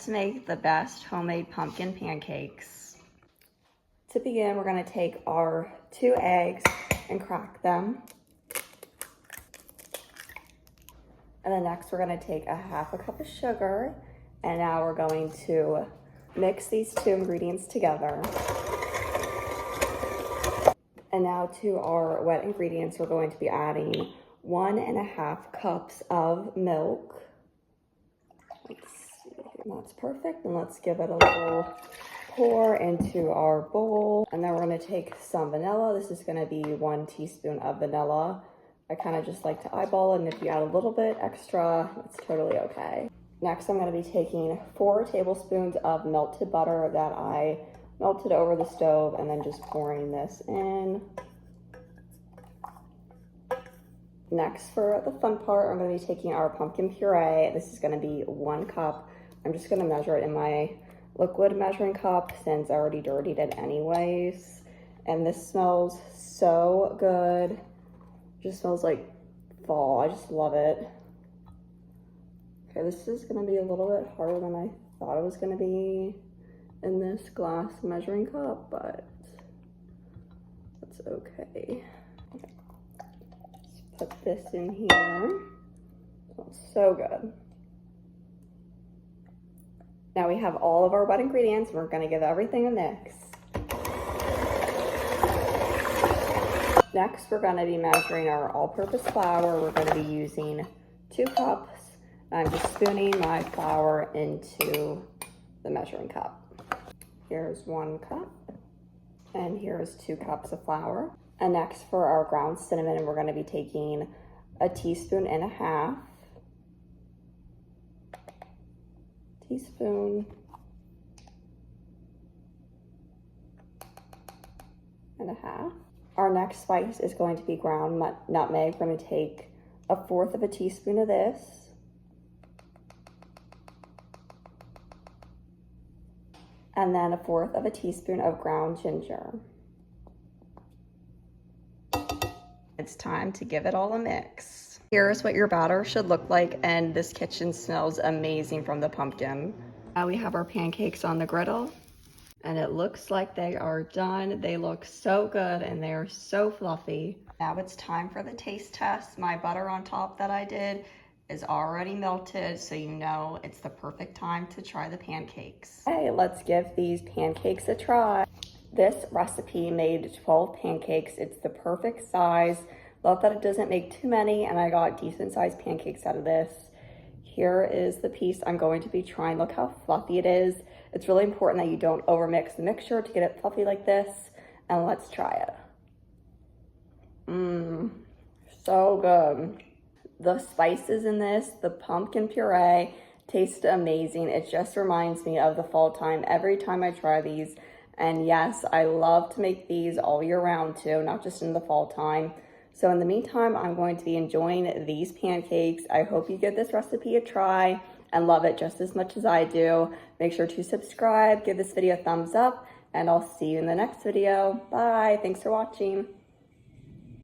Let's make the best homemade pumpkin pancakes. To begin, we're gonna take our 2 eggs and crack them. And then next we're gonna take a 1/2 cup of sugar. And now we're going to mix these 2 ingredients together. And now to our wet ingredients, we're going to be adding 1.5 cups of milk. Let's see, that's perfect. And let's give it a little pour into our bowl. And then we're gonna take some vanilla. This is gonna be 1 teaspoon of vanilla. I kind of just like to eyeball it, and if you add a little bit extra, it's totally okay. Next, I'm gonna be taking 4 tablespoons of melted butter that I melted over the stove, and then just pouring this in. Next, for the fun part, I'm gonna be taking our pumpkin puree. This is gonna be 1 cup. I'm just gonna measure it in my liquid measuring cup since I already dirtied it anyways. And this smells so good. It just smells like fall. I just love it. Okay, this is gonna be a little bit harder than I thought it was gonna be in this glass measuring cup, but that's okay. Let's put this in here. It smells so good. Now we have all of our wet ingredients. We're gonna give everything a mix. Next, we're gonna be measuring our all-purpose flour. We're gonna be using 2 cups. I'm just spooning my flour into the measuring cup. Here's 1 cup, and here's 2 cups of flour. And next, for our ground cinnamon, we're gonna be taking 1.5 teaspoons. Teaspoon and a half. Our next spice is going to be ground nutmeg. We're going to take 1/4 teaspoon of this. And then 1/4 teaspoon of ground ginger. It's time to give it all a mix. Here's what your batter should look like, and this kitchen smells amazing from the pumpkin. Now we have our pancakes on the griddle, and it looks like they are done. They look so good, and they are so fluffy. Now it's time for the taste test. My butter on top that I did is already melted, so you know it's the perfect time to try the pancakes. Hey, let's give these pancakes a try. This recipe made 12 pancakes. It's the perfect size. Love that it doesn't make too many, and I got decent sized pancakes out of this. Here is the piece I'm going to be trying. Look how fluffy it is. It's really important that you don't overmix the mixture to get it fluffy like this. And let's try it. So good. The spices in this, the pumpkin puree, taste amazing. It just reminds me of the fall time every time I try these. And yes, I love to make these all year round too, not just in the fall time. So in the meantime, I'm going to be enjoying these pancakes. I hope you give this recipe a try and love it just as much as I do. Make sure to subscribe, give this video a thumbs up, and I'll see you in the next video. Bye, thanks for watching.